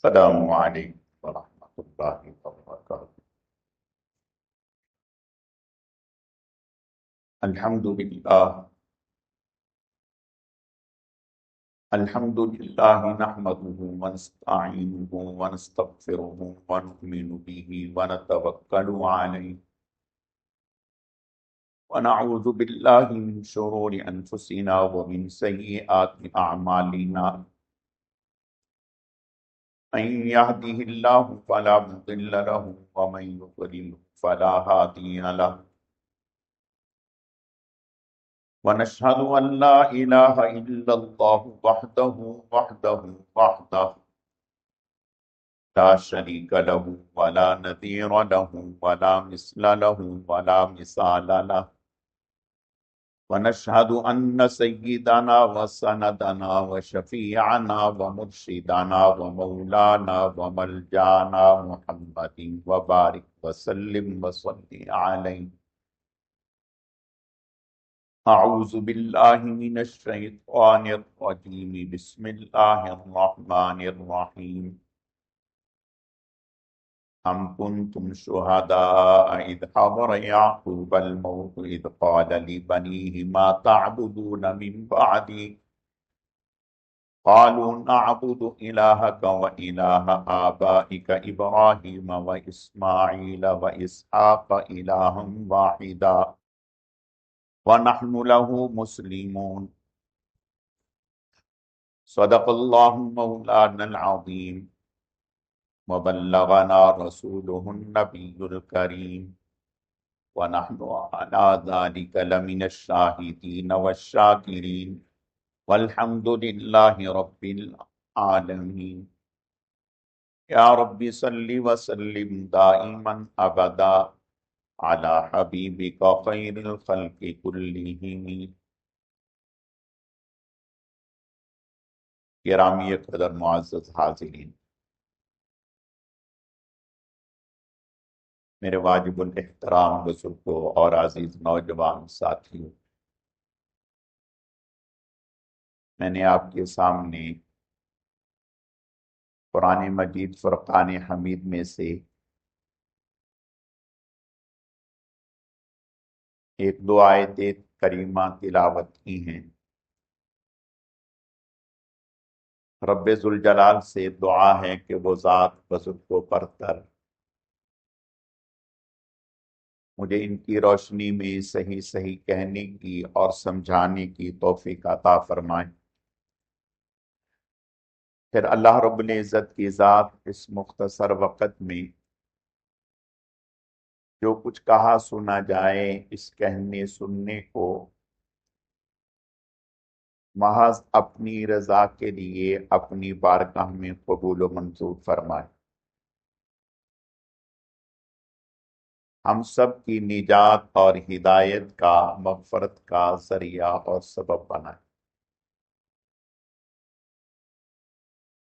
السلام علیکم ورحمۃ اللہ وبرکاتہ۔ الحمد للہ نحمده ونستعینه ونستغفره ونؤمن به ونتوکل علیہ ونعوذ باللہ من شرور انفسنا ومن سیئات اعمالنا، من يهده اللہ فلا مضل له ومن يضلل فلا هادی له، ونشهد أن لا إله إلا الله وحده لا شريك له ولا نظير له ولا مثل له ولا مثال له، ونشهد أن سيدنا وسندنا وشفيعنا ومرشدنا ومولانا وملجانا محمد وبارك وسلم وصل عليه۔ اعوذ باللہ من الشیطان الرجیم، بسم اللہ الرحمن الرحیم۔ ام کنتم شہداء اذ حضر یعقوب الموت اذ قال لبنیہ ما تعبدون من بعدی قالوا نعبد الہک والہ آبائک ابراہیم واسماعیل واسحاق الہا واحدا وَنَحْنُ لَهُ مُسْلِمُونَ۔ صدق اللہ مولانا العظیم وبلغنا رسوله النبی الکریم وَنَحْنُ عَلَى ذَلِكَ لَمِنَ الشَّاهِدِينَ وَالشَّاكِرِينَ وَالْحَمْدُ لِلَّهِ رَبِّ الْعَالَمِينَ۔ یا رب صلی وسلم دائما ابدا علی حبیبک خیر الخلق کلہم۔ گرامی قدر معزز حاضرین، میرے واجب الاحترام بزرگوں اور عزیز نوجوان ساتھیوں، میں نے آپ کے سامنے قرآن مجید فرقان حمید میں سے ایک دو آیتیں کریمہ تلاوت کی ہیں۔ رب ذوالجلال سے دعا ہے کہ وہ ذات بزرگ و برتر مجھے ان کی روشنی میں صحیح صحیح کہنے کی اور سمجھانے کی توفیق عطا فرمائے۔ پھر اللہ رب العزت کی ذات اس مختصر وقت میں جو کچھ کہا سنا جائے، اس کہنے سننے کو محض اپنی رضا کے لیے اپنی بارگاہ میں قبول و منظور فرمائے، ہم سب کی نجات اور ہدایت کا، مغفرت کا ذریعہ اور سبب بنائے۔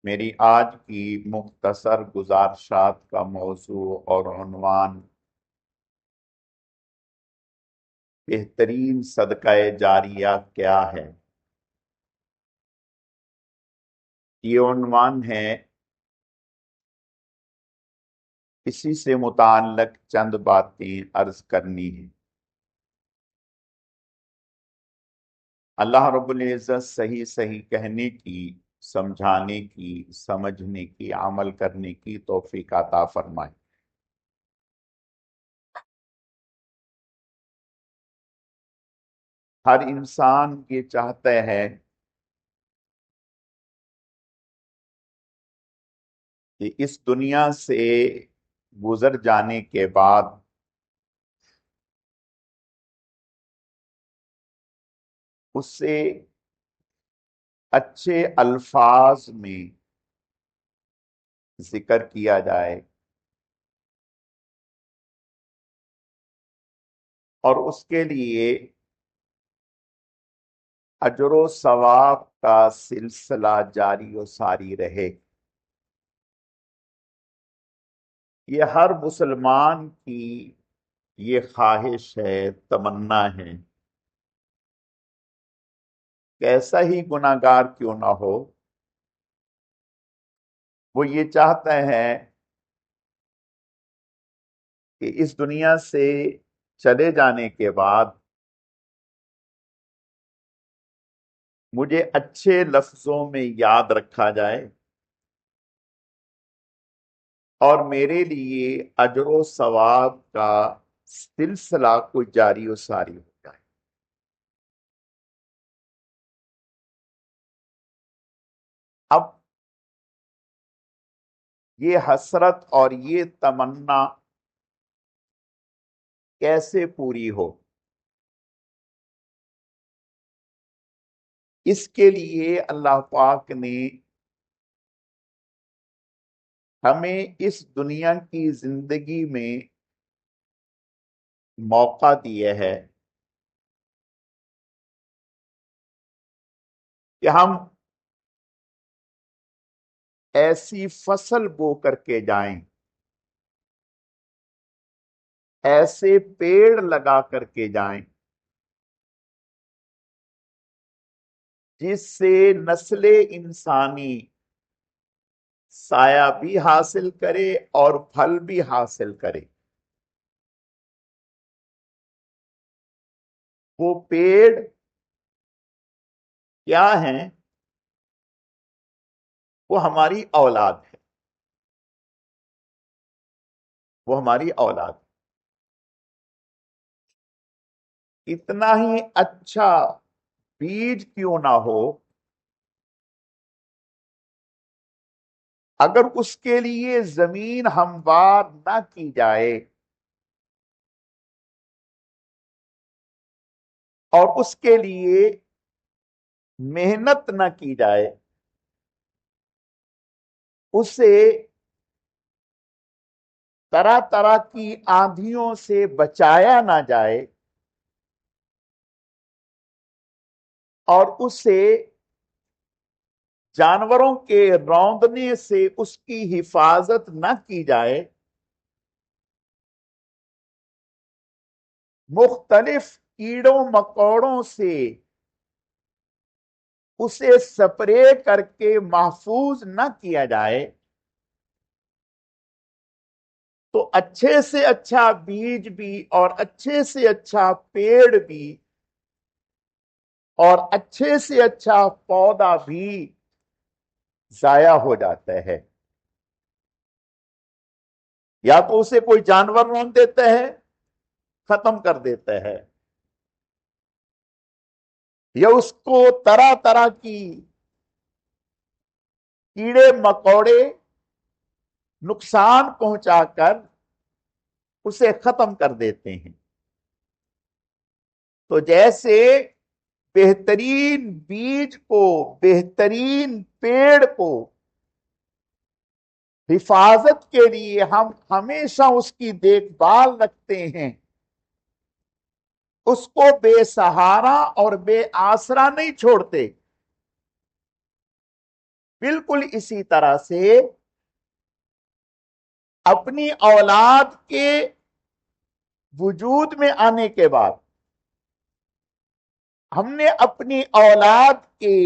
میری آج کی مختصر گزارشات کا موضوع اور عنوان بہترین صدقہ جاریہ کیا ہے؟ یہ عنوان ہے، اسی سے متعلق چند باتیں عرض کرنی ہیں۔ اللہ رب العزت صحیح صحیح کہنے کی، سمجھانے کی، سمجھنے کی، عمل کرنے کی توفیق عطا فرمائے۔ ہر انسان یہ چاہتا ہے کہ اس دنیا سے گزر جانے کے بعد اس سے اچھے الفاظ میں ذکر کیا جائے اور اس کے لیے اجر و ثواب کا سلسلہ جاری و ساری رہے۔ یہ ہر مسلمان کی یہ خواہش ہے، تمنا ہے، کیسا ہی گناہگار کیوں نہ ہو، وہ یہ چاہتا ہے کہ اس دنیا سے چلے جانے کے بعد مجھے اچھے لفظوں میں یاد رکھا جائے اور میرے لیے اجر و ثواب کا سلسلہ کوئی جاری و ساری ہو جائے۔ اب یہ حسرت اور یہ تمنا کیسے پوری ہو؟ اس کے لیے اللہ پاک نے ہمیں اس دنیا کی زندگی میں موقع دیا ہے کہ ہم ایسی فصل بو کر کے جائیں، ایسے پیڑ لگا کر کے جائیں جس سے نسل انسانی سایہ بھی حاصل کرے اور پھل بھی حاصل کرے۔ وہ پیڑ کیا ہیں؟ وہ ہماری اولاد ہے، وہ ہماری اولاد ہے۔ اتنا ہی اچھا بیج کیوں نہ ہو، اگر اس کے لیے زمین ہموار نہ کی جائے اور اس کے لیے محنت نہ کی جائے، اسے طرح طرح کی آندھیوں سے بچایا نہ جائے اور اسے جانوروں کے روندنے سے اس کی حفاظت نہ کی جائے، مختلف کیڑوں مکوڑوں سے اسے سپرے کر کے محفوظ نہ کیا جائے، تو اچھے سے اچھا بیج بھی اور اچھے سے اچھا پیڑ بھی اور اچھے سے اچھا پودا بھی ضائع ہو جاتا ہے۔ یا تو اسے کوئی جانور رون دیتا ہے، ختم کر دیتا ہے، یا اس کو طرح طرح کی کیڑے مکوڑے نقصان پہنچا کر اسے ختم کر دیتے ہیں۔ تو جیسے بہترین بیج کو، بہترین پیڑ کو حفاظت کے لیے ہم ہمیشہ اس کی دیکھ بھال رکھتے ہیں، اس کو بے سہارا اور بے آسرا نہیں چھوڑتے، بالکل اسی طرح سے اپنی اولاد کے وجود میں آنے کے بعد ہم نے اپنی اولاد کے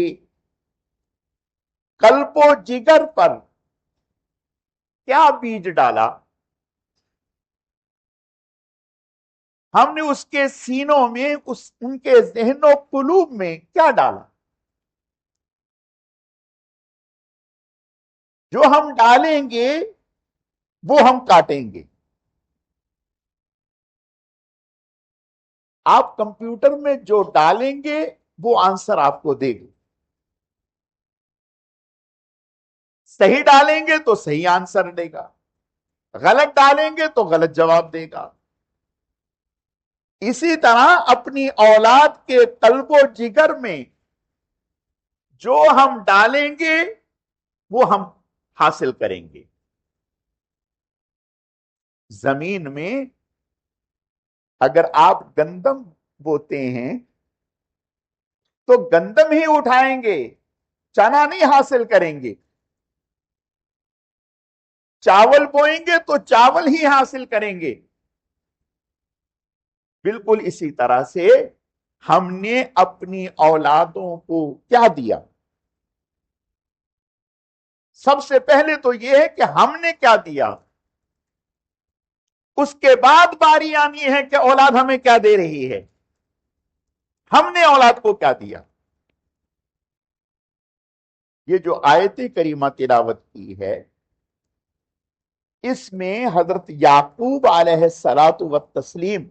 قلب و جگر پر کیا بیج ڈالا، ہم نے اس کے سینوں میں، ان کے ذہن و قلوب میں کیا ڈالا؟ جو ہم ڈالیں گے وہ ہم کاٹیں گے۔ آپ کمپیوٹر میں جو ڈالیں گے وہ آنسر آپ کو دے گا، صحیح ڈالیں گے تو صحیح آنسر دے گا، غلط ڈالیں گے تو غلط جواب دے گا۔ اسی طرح اپنی اولاد کے قلب و جگر میں جو ہم ڈالیں گے وہ ہم حاصل کریں گے۔ زمین میں اگر آپ گندم بوتے ہیں تو گندم ہی اٹھائیں گے، چنا نہیں حاصل کریں گے۔ چاول بوئیں گے تو چاول ہی حاصل کریں گے۔ بالکل اسی طرح سے ہم نے اپنی اولادوں کو کیا دیا؟ سب سے پہلے تو یہ ہے کہ ہم نے کیا دیا، اس کے بعد باری آنی ہے کہ اولاد ہمیں کیا دے رہی ہے، ہم نے اولاد کو کیا دیا۔ یہ جو آیت کریمہ تلاوت کی ہے، اس میں حضرت یعقوب علیہ الصلاۃ والتسلیم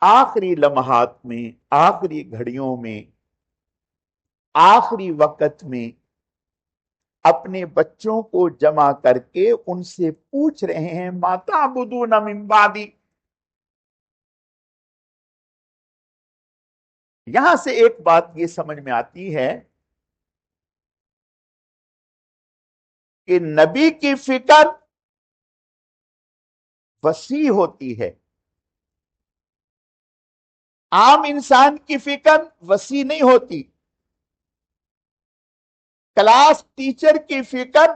آخری لمحات میں، آخری گھڑیوں میں، آخری وقت میں اپنے بچوں کو جمع کر کے ان سے پوچھ رہے ہیں ما تعبدون من بعدی۔ یہاں سے ایک بات یہ سمجھ میں آتی ہے کہ نبی کی فکر وسیع ہوتی ہے، عام انسان کی فکر وسیع نہیں ہوتی۔ کلاس ٹیچر کی فکر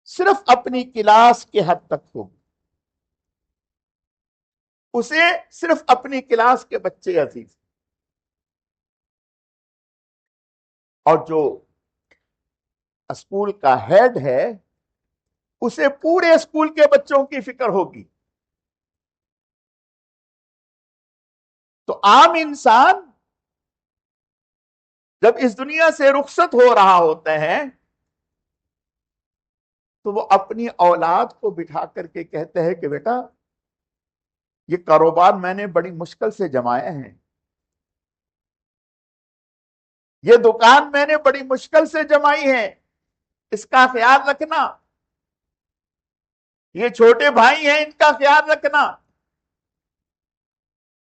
صرف اپنی کلاس کے حد تک ہوگی، اسے صرف اپنی کلاس کے بچے عزیز، اور جو اسکول کا ہیڈ ہے اسے پورے اسکول کے بچوں کی فکر ہوگی۔ تو عام انسان جب اس دنیا سے رخصت ہو رہا ہوتا ہے تو وہ اپنی اولاد کو بٹھا کر کے کہتے ہیں کہ بیٹا یہ کاروبار میں نے بڑی مشکل سے جمایا ہے، یہ دکان میں نے بڑی مشکل سے جمائی ہے، اس کا خیال رکھنا، یہ چھوٹے بھائی ہیں ان کا خیال رکھنا،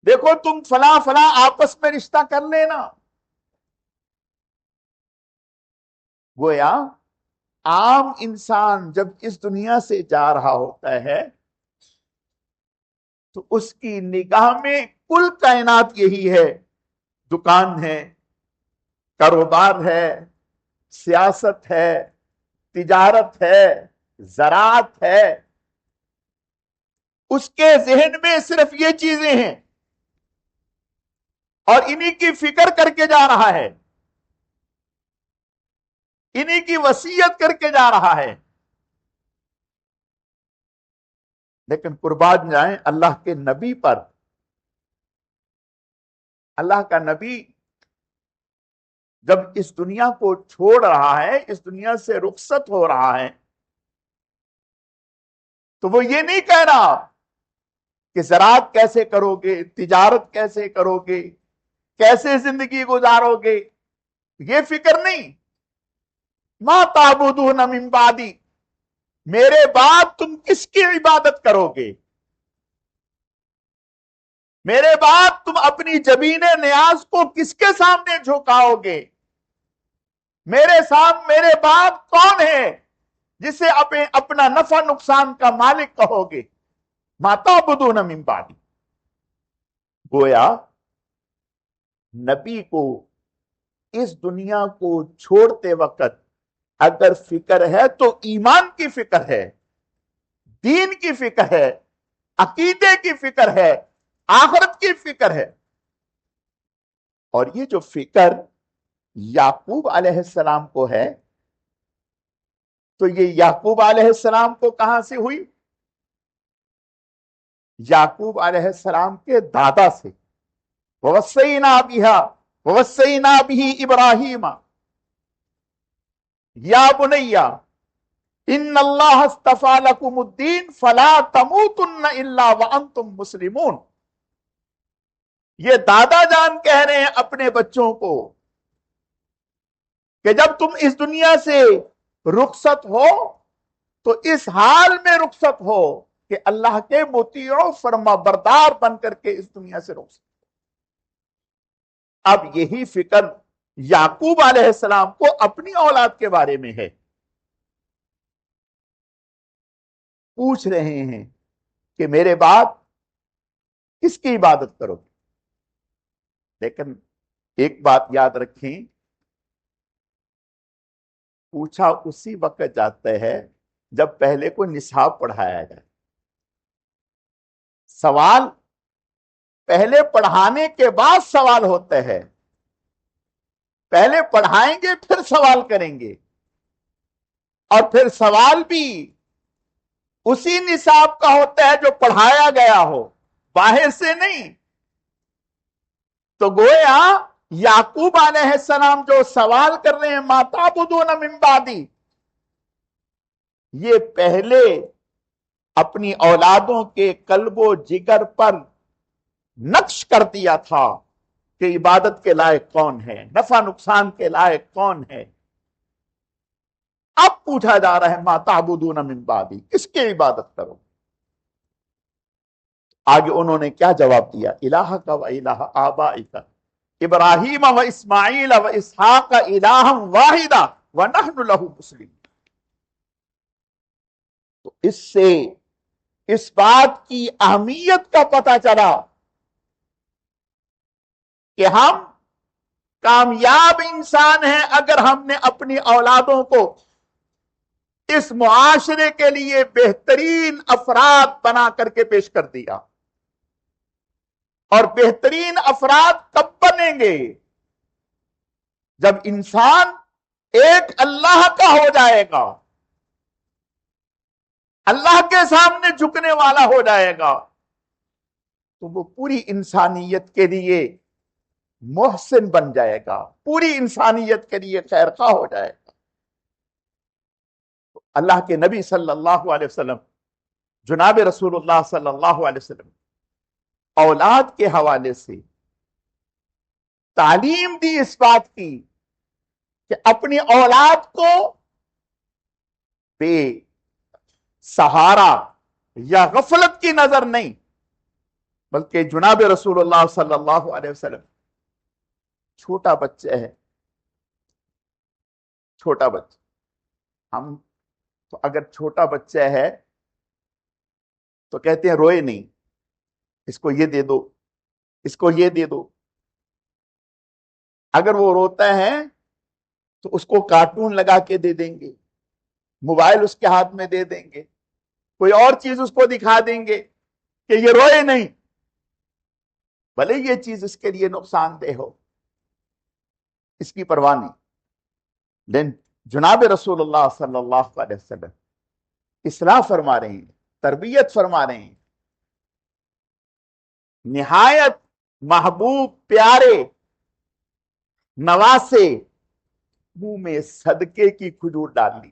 دیکھو تم فلاں فلاں آپس میں رشتہ کر لینا۔ گویا عام انسان جب اس دنیا سے جا رہا ہوتا ہے تو اس کی نگاہ میں کل کائنات یہی ہے، دکان ہے، کاروبار ہے، سیاست ہے، تجارت ہے، زراعت ہے، اس کے ذہن میں صرف یہ چیزیں ہیں اور انہی کی فکر کر کے جا رہا ہے، انہی کی وصیت کر کے جا رہا ہے۔ لیکن قربان جائیں اللہ کے نبی پر، اللہ کا نبی جب اس دنیا کو چھوڑ رہا ہے، اس دنیا سے رخصت ہو رہا ہے، تو وہ یہ نہیں کہہ رہا کہ زراعت کیسے کرو گے، تجارت کیسے کرو گے، کیسے زندگی گزارو گے، یہ فکر نہیں۔ ما تعبدون من بعدی، میرے بعد تم کس کی عبادت کرو گے، میرے بعد تم اپنی جبین نیاز کو کس کے سامنے جھکاؤ گے، میرے بعد کون ہے جسے اپنا نفع نقصان کا مالک کہو گے۔ ما تعبدون من بعدی، گویا نبی کو اس دنیا کو چھوڑتے وقت اگر فکر ہے تو ایمان کی فکر ہے، دین کی فکر ہے، عقیدے کی فکر ہے، آخرت کی فکر ہے۔ اور یہ جو فکر یعقوب علیہ السلام کو ہے تو یہ یعقوب علیہ السلام کو کہاں سے ہوئی؟ یعقوب علیہ السلام کے دادا سے، وَوَصَّيْنَا بِهَا وَوَصَّيْنَا بِهِ إِبْرَاهِيمَ یا بنیا ان اللہ اصطفى لكم الدین فلا تموتن الا وانتم مسلمون۔ یہ دادا جان کہہ رہے ہیں اپنے بچوں کو کہ جب تم اس دنیا سے رخصت ہو تو اس حال میں رخصت ہو کہ اللہ کے مطیع و فرما بردار بن کر کے اس دنیا سے رخصت۔ اب یہی فکر یعقوب علیہ السلام کو اپنی اولاد کے بارے میں ہے، پوچھ رہے ہیں کہ میرے بعد کس کی عبادت کرو گے۔ لیکن ایک بات یاد رکھیں، پوچھا اسی وقت جاتا ہے جب پہلے کو نصاب پڑھایا جائے۔ سوال پہلے پڑھانے کے بعد سوال ہوتا ہے، پہلے پڑھائیں گے پھر سوال کریں گے، اور پھر سوال بھی اسی نصاب کا ہوتا ہے جو پڑھایا گیا ہو، باہر سے نہیں۔ تو گویا یعقوب علیہ السلام جو سوال کر رہے ہیں ما تعبدون من بعدی، یہ پہلے اپنی اولادوں کے قلب و جگر پر نقش کر دیا تھا کہ عبادت کے لائق کون ہے، نفع نقصان کے لائق کون ہے۔ اب پوچھا جا رہا ہے ما تعبدون من بعدی، کس کی عبادت کرو؟ آگے انہوں نے کیا جواب دیا؟ الہک و الہ آبائک ابراہیم و اسماعیل و اسحاق الہا واحدا ونحن لہ مسلمون۔ تو اس سے اس بات کی اہمیت کا پتہ چلا کہ ہم کامیاب انسان ہیں اگر ہم نے اپنی اولادوں کو اس معاشرے کے لیے بہترین افراد بنا کر کے پیش کر دیا۔ اور بہترین افراد کب بنیں گے؟ جب انسان ایک اللہ کا ہو جائے گا، اللہ کے سامنے جھکنے والا ہو جائے گا، تو وہ پوری انسانیت کے لیے محسن بن جائے گا، پوری انسانیت کے لیے خیر خواہ ہو جائے گا۔ اللہ کے نبی صلی اللہ علیہ وسلم، جناب رسول اللہ صلی اللہ علیہ وسلم اولاد کے حوالے سے تعلیم دی اس بات کی کہ اپنی اولاد کو بے سہارا یا غفلت کی نظر نہیں، بلکہ جناب رسول اللہ صلی اللہ علیہ وسلم چھوٹا بچہ ہے، چھوٹا بچہ، ہم تو اگر چھوٹا بچہ ہے تو کہتے ہیں روئے نہیں، اس کو یہ دے دو، اس کو یہ دے دو۔ اگر وہ روتا ہے تو اس کو کارٹون لگا کے دے دیں گے، موبائل اس کے ہاتھ میں دے دیں گے، کوئی اور چیز اس کو دکھا دیں گے کہ یہ روئے نہیں، بھلے یہ چیز اس کے لیے نقصان دہ ہو، اس کی پرواہ نہیں۔ لیکن جناب رسول اللہ صلی اللہ علیہ وسلم اصلاح فرما رہے ہیں، تربیت فرما رہے ہیں، نہایت محبوب پیارے نواسے منہ میں صدقے کی کھجور ڈال لی،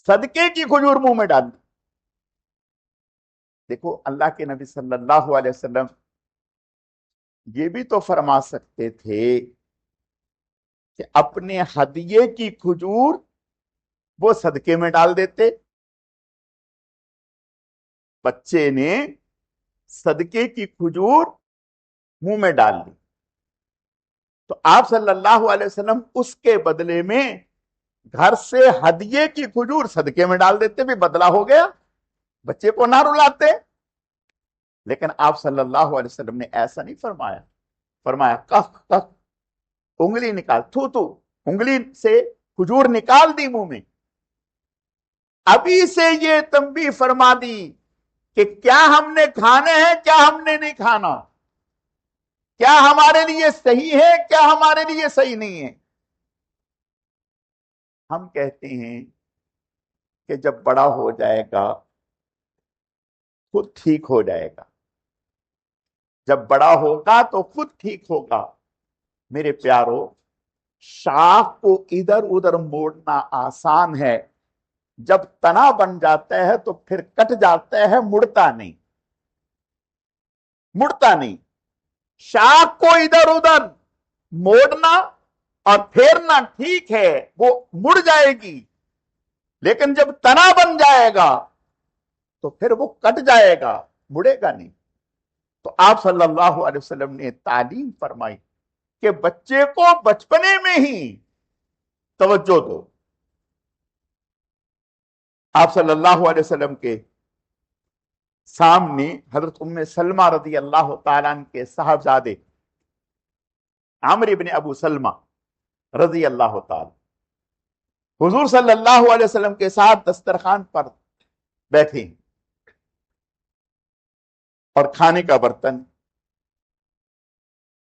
صدقے کی کھجور منہ میں ڈال دی۔ دیکھو اللہ کے نبی صلی اللہ علیہ وسلم یہ بھی تو فرما سکتے تھے کہ اپنے ہدیے کی کھجور وہ صدقے میں ڈال دیتے، بچے نے صدقے کی کھجور منہ میں ڈال دی، تو آپ صلی اللہ علیہ وسلم اس کے بدلے میں گھر سے ہدیے کی کھجور صدقے میں ڈال دیتے، بھی بدلہ ہو گیا، بچے کو نہ رلاتے۔ لیکن آپ صلی اللہ علیہ وسلم نے ایسا نہیں فرمایا، فرمایا کخ کخ، انگلی نکال، تھو تو انگلی سے کھجور نکال دی منہ میں۔ ابھی سے یہ تنبیہ فرما دی کہ کیا ہم نے کھانے ہیں، کیا ہم نے نہیں کھانا، کیا ہمارے لیے صحیح ہے، کیا ہمارے لیے صحیح نہیں ہے۔ ہم کہتے ہیں کہ جب بڑا ہو جائے گا خود ٹھیک ہو جائے گا، جب بڑا ہوگا تو خود ٹھیک ہوگا۔ میرے پیارو، شاخ کو ادھر ادھر موڑنا آسان ہے، جب تنا بن جاتا ہے تو پھر کٹ جاتا ہے، مڑتا نہیں، مڑتا نہیں۔ شاخ کو ادھر ادھر موڑنا اور پھیرنا ٹھیک ہے، وہ مڑ جائے گی، لیکن جب تنا بن جائے گا تو پھر وہ کٹ جائے گا، مڑے گا نہیں۔ تو آپ صلی اللہ علیہ وسلم نے تعلیم فرمائی کہ بچے کو بچپنے میں ہی توجہ دو۔ آپ صلی اللہ علیہ وسلم کے سامنے حضرت ام سلمہ رضی اللہ تعالیٰ عنہ کے صاحبزادے عمرو بن ابو سلمہ رضی اللہ تعالیٰ حضور صلی اللہ علیہ وسلم کے ساتھ دسترخوان پر بیٹھے ہیں اور کھانے کا برتن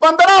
15